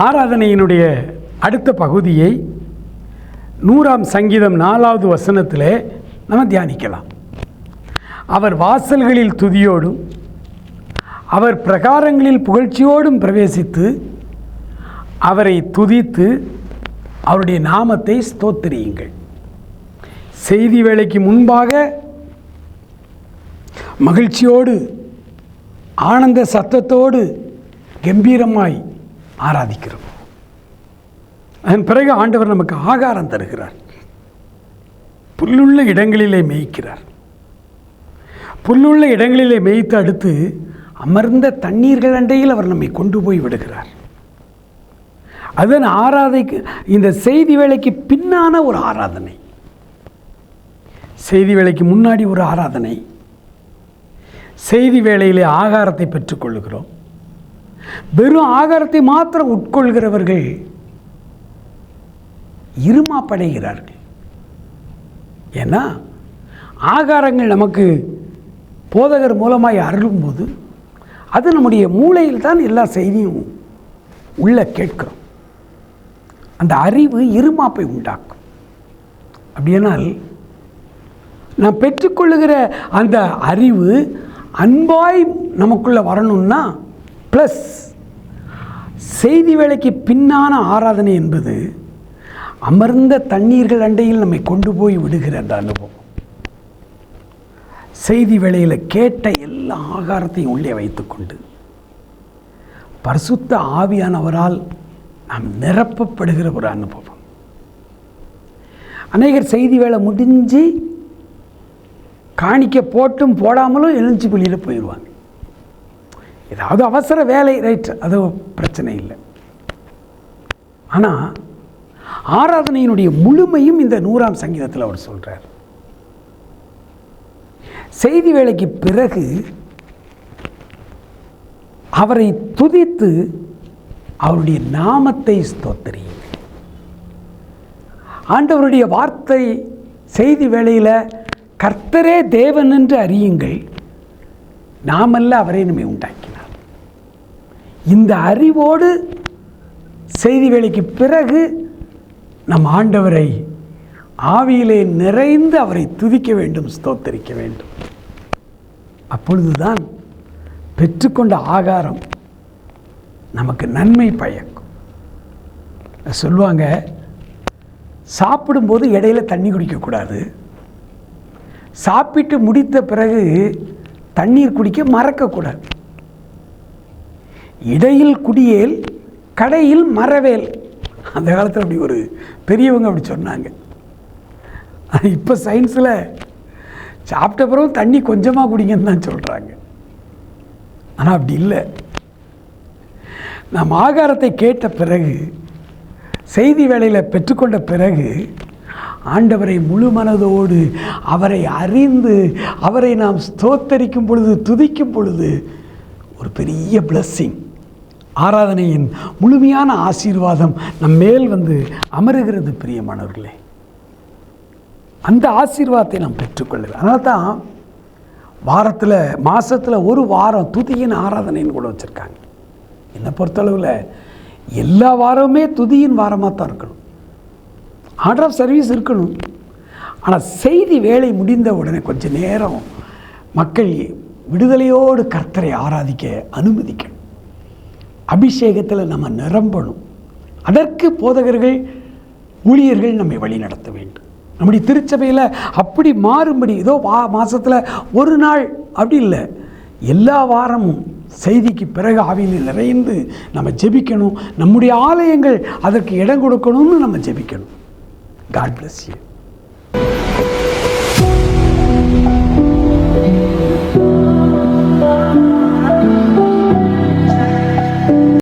ஆராதனையினுடைய அடுத்த பகுதியை 100ஆம் சங்கீதம் 4வது வசனத்திலே நம்ம தியானிக்கலாம். அவர் வாசல்களில் துதியோடும் அவர் பிரகாரங்களில் புகழ்ச்சியோடும் பிரவேசித்து அவரை துதித்து அவருடைய நாமத்தை ஸ்தோத்திரியுங்கள். செய்தி வேளைக்கு முன்பாக மகிழ்ச்சியோடு ஆனந்த சத்தத்தோடு கம்பீரமாய் ஆராதிக்கிறோம். அதன் பிறகு ஆண்டவர் நமக்கு ஆகாரம் தருகிறார். புல்லுள்ள இடங்களிலே மேய்க்கிறார். புல்லுள்ள இடங்களிலே மேய்த்து அடுத்து அமர்ந்த தண்ணீர்கள் அண்டையில் அவர் நம்மை கொண்டு போய் விடுகிறார். அதன் ஆராதைக்கு இந்த செய்தி வேளைக்கு பின்னான ஒரு ஆராதனை, செய்தி வேளைக்கு முன்னாடி ஒரு ஆராதனை. செய்தி வேளையிலே ஆகாரத்தை பெற்றுக்கொள்கிறோம். வெறும் ஆகாரத்தை மாத்திரம் உட்கொள்கிறவர்கள் இருமாப்படைகிறார்கள். ஏன்னா ஆகாரங்கள் நமக்கு போதகர் மூலமாய் அருளும்போது அது நம்முடைய மூளையில் தான் எல்லா செய்தியும் உள்ள கேட்கிறோம். அந்த அறிவு இருமாப்பை உண்டாக்கும். அப்படியானால் நாம் பெற்றுக்கொள்ளுகிற அந்த அறிவு அன்பாய் நமக்குள்ளே வரணும்னா ப்ளஸ் செய்தி வேளைக்கு பின்னான ஆராதனை என்பது அமர்ந்த தண்ணீர்கள் அண்டையில் நம்மை கொண்டு போய் விடுகிற அந்த அனுபவம். செய்தி வேளையில் கேட்ட எல்லா ஆகாரத்தையும் உள்ளே வைத்துக்கொண்டு பரிசுத்த ஆவியானவரால் நாம் நிரப்பப்படுகிற ஒரு அனுபவம். அநேகர் செய்தி வேளை முடிஞ்சு காணிக்க போட்டும் போடாமலும் எழுச்சி பள்ளியில் போயிடுவாங்க. ஏதாவது அவசர வேலை, ரைட், அது பிரச்சனை இல்லை. ஆனால் ஆராதனையினுடைய முழுமையும் இந்த 100ஆம் சங்கீதத்தில் அவர் சொல்கிறார். செய்தி வேளைக்கு பிறகு அவரை துதித்து அவருடைய நாமத்தை ஸ்தோத்திரியுங்கள். ஆண்டவருடைய வார்த்தை செய்தி வேளையில் கர்த்தரே தேவன் என்று அறியுங்கள், நாமல்ல அவரே நம்மை உண்டாக்கினார். இந்த அறிவோடு செய்தி வேளைக்கு பிறகு நம் ஆண்டவரை ஆவியிலே நிறைந்து அவரை துதிக்க வேண்டும், ஸ்தோத்தரிக்க வேண்டும். அப்பொழுதுதான் பெற்றுக்கொண்ட ஆகாரம் நமக்கு நன்மை பயக்கும். சொல்லுவாங்க, சாப்பிடும்போது இடையில தண்ணி குடிக்கக்கூடாது, சாப்பிட்டு முடித்த பிறகு தண்ணீர் குடிக்க மறக்கக்கூடாது. இடையில் குடியேல் கடையில் மறவேல். அந்த காலத்தில் அப்படி ஒரு பெரியவங்க அப்படி சொன்னாங்க. இப்போ சயின்ஸில் சாப்பிட்ட பிறகு தண்ணி கொஞ்சமாக குடிங்கன்னு தான் சொல்கிறாங்க. ஆனால் அப்படி இல்லை. நாம் ஆகாரத்தை கேட்ட பிறகு, செய்தி வேளையில் பெற்றுக்கொண்ட பிறகு ஆண்டவரை முழு மனதோடு அவரை அறிந்து அவரை நாம் ஸ்தோத்தரிக்கும் பொழுது, துதிக்கும் பொழுது ஒரு பெரிய பிளஸ்ஸிங், ஆராதனையின் முழுமையான ஆசீர்வாதம் நம் மேல் வந்து அமருகிறது. பிரியமானவர்களே, அந்த ஆசீர்வாதத்தை நாம் பெற்றுக்கொள்ளுங்கள். அதனால தான் வாரத்தில், மாதத்தில் ஒரு வாரம் துதியின் ஆராதனைன்னு கூட வச்சுருக்காங்க. என்னை பொறுத்தளவில் எல்லா வாரமுமே துதியின் வாரமாக தான் இருக்கணும். ஆர்டர் ஆஃப் சர்வீஸ் இருக்கணும். ஆனால் செய்தி வேலை முடிந்த உடனே கொஞ்சம் நேரம் மக்கள் விடுதலையோடு கர்த்தரை ஆராதிக்க அனுமதிக்கணும். அபிஷேகத்தில் நம்ம நிரம்பணும். அதற்கு போதகர்கள், ஊழியர்கள் நம்மை வழி நடத்த வேண்டும். நம்முடைய திருச்சபையில் அப்படி மாறும்படி ஏதோ மாதத்தில் ஒரு நாள் அப்படி இல்லை, எல்லா வாரமும் செய்திக்கு பிறகு ஆவியில் நிறைந்து நம்ம ஜெபிக்கணும். நம்முடைய ஆலயங்கள் அதற்கு இடம் கொடுக்கணும்னு நம்ம ஜெபிக்கணும். God bless you.